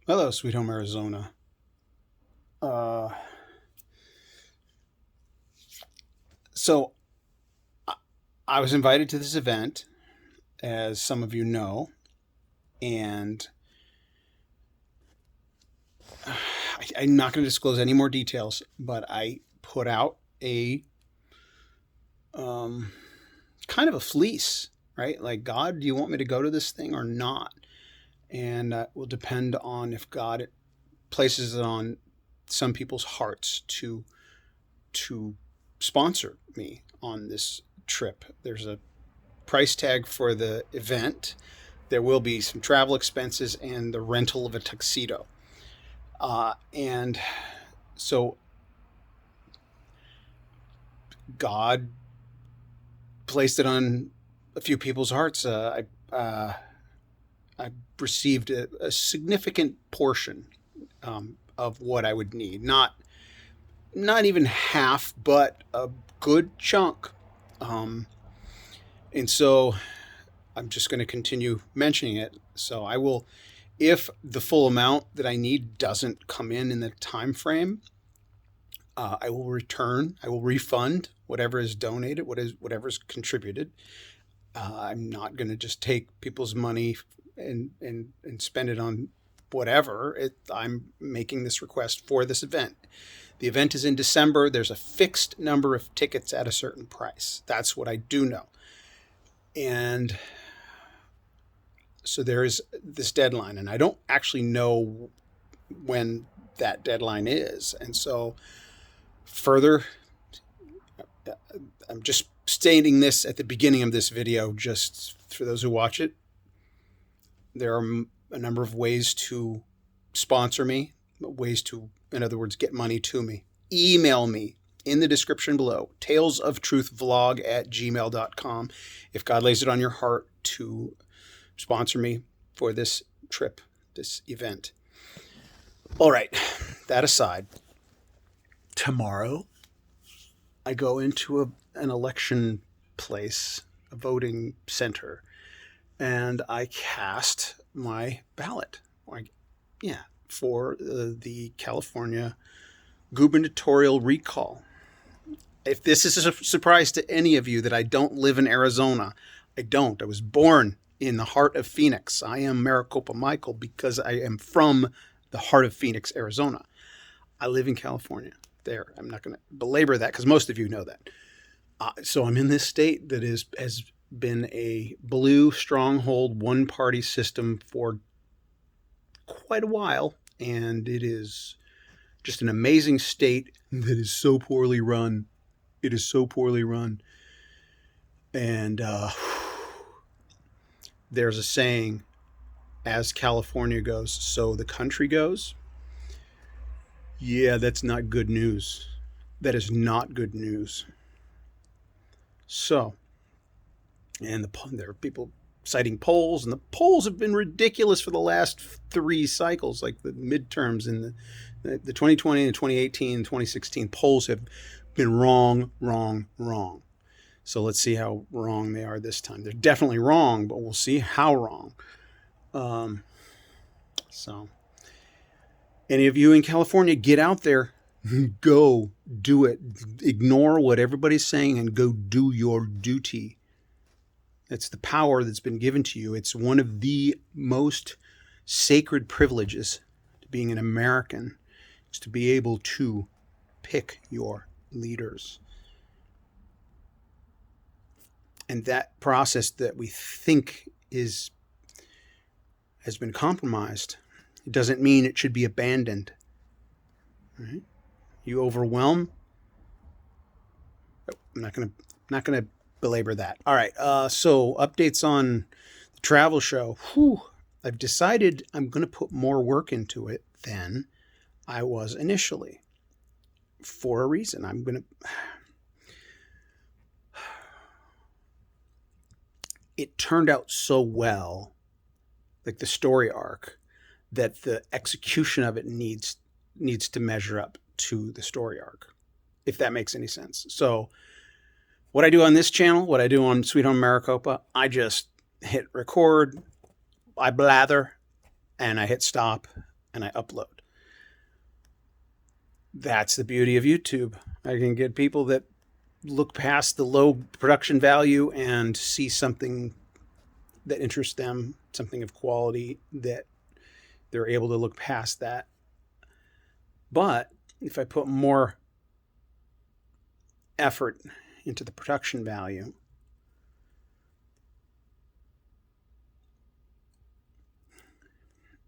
Hello, Sweet Home Arizona. Uh, so I I was invited to this event, as some of you know, and I'm not going to disclose any more details, but I put out a um, kind of a fleece, right? Like, God, do you want me to go to this thing or not? And it will depend on if God places it on some people's hearts to sponsor me on this trip. There's a price tag for the event. There will be some travel expenses and the rental of a tuxedo. And so God placed it on a few people's hearts. I received a significant portion of what I would need. Not even half, but a good chunk. Um, and so I'm just going to continue mentioning it. So I will, if the full amount that I need doesn't come in the time frame, I will return. I will refund whatever is donated, whatever's contributed. I'm not going to just take people's money and spend it on whatever. I'm making this request for this event. The event is in December. There's a fixed number of tickets at a certain price. That's what I do know. And so there is this deadline, and I don't actually know when that deadline is. And so further, I'm just stating this at the beginning of this video, just for those who watch it. There are a number of ways to sponsor me, ways to, in other words, get money to me. Email me in the description below, talesoftruthvlog@gmail.com, if God lays it on your heart to sponsor me for this trip, this event. All right, that aside, tomorrow I go into an election place, a voting center, and I cast my ballot. For the California gubernatorial recall. If this is a surprise to any of you that I don't live in Arizona, I don't. I was born in the heart of Phoenix. I am Maricopa Michael because I am from the heart of Phoenix, Arizona. I live in California. There, I'm not going to belabor that because most of you know that. So I'm in this state that has been a blue stronghold, one-party system for quite a while, and it is just an amazing state that is so poorly run. It is so poorly run. And there's a saying, as California goes, so the country goes. Yeah, that's not good news. That is not good news. So, and there are people citing polls, and the polls have been ridiculous for the last 3 cycles, like the midterms in the 2020 and 2018 and 2016 polls have been wrong. So let's see how wrong they are this time. They're definitely wrong, but we'll see how wrong. So any of you in California, get out there, go do it. Ignore what everybody's saying and go do your duty. It's the power that's been given to you. It's one of the most sacred privileges to being an American, is to be able to pick your leaders. And that process that we think has been compromised, it doesn't mean it should be abandoned. Right? You overwhelm. I'm not going to belabor that. All right. So updates on the travel show. I've decided I'm going to put more work into it than I was initially, for a reason. It turned out so well, like the story arc, that the execution of it needs to measure up to the story arc, if that makes any sense. So what I do on this channel, what I do on Sweet Home Maricopa, I just hit record, I blather, and I hit stop, and I upload. That's the beauty of YouTube. I can get people that look past the low production value and see something that interests them, something of quality, that they're able to look past that. But if I put more effort into the production value,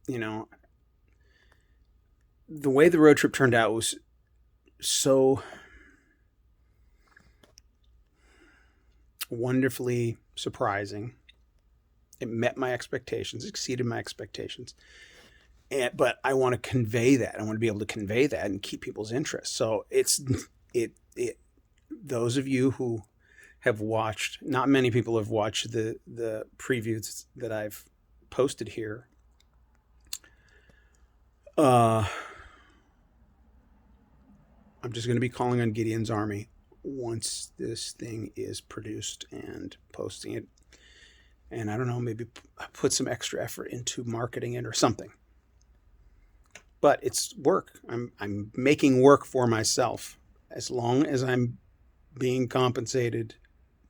you know, the way the road trip turned out was so wonderfully surprising. It met my expectations, exceeded my expectations. But I want to convey that. I want to be able to convey that and keep people's interest. So those of you who have watched, not many people have watched the previews that I've posted here. I'm just going to be calling on Gideon's Army once this thing is produced and posting it. And I don't know, maybe put some extra effort into marketing it or something. But it's work. I'm making work for myself. As long as I'm being compensated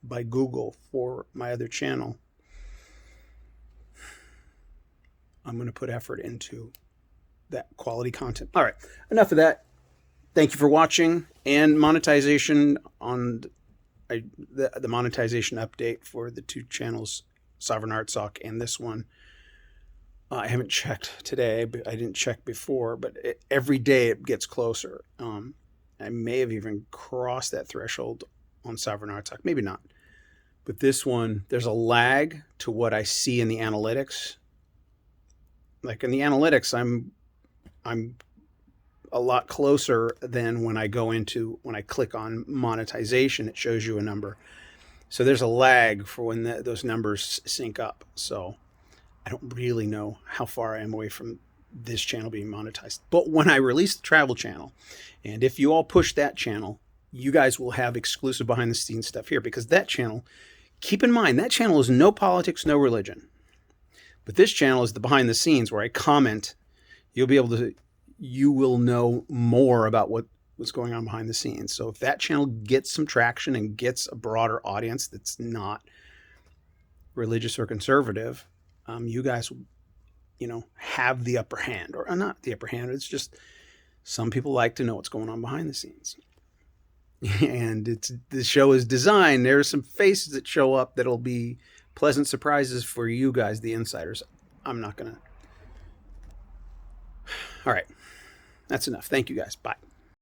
by Google for my other channel, I'm going to put effort into that quality content. All right, enough of that. Thank you for watching. And monetization on the monetization update for the two channels, Sovereign Art Sock and this one. I haven't checked today, but I didn't check before, but every day it gets closer. I may have even crossed that threshold on Sovereign Art Sock, maybe not. But this one, there's a lag to what I see in the analytics. Like in the analytics, I'm a lot closer than when I click on monetization, it shows you a number. So there's a lag for when those numbers sync up. So I don't really know how far I am away from this channel being monetized. But when I release the travel channel, and if you all push that channel, you guys will have exclusive behind the scenes stuff here, because that channel, keep in mind, that channel is no politics, no religion. But this channel is the behind the scenes where I comment. You will know more about what's going on behind the scenes. So if that channel gets some traction and gets a broader audience that's not religious or conservative, you guys will, have the upper hand, or not the upper hand. It's just some people like to know what's going on behind the scenes. And the show is designed. There are some faces that show up that'll be pleasant surprises for you guys, the insiders. I'm not going to. All right. That's enough. Thank you guys. Bye.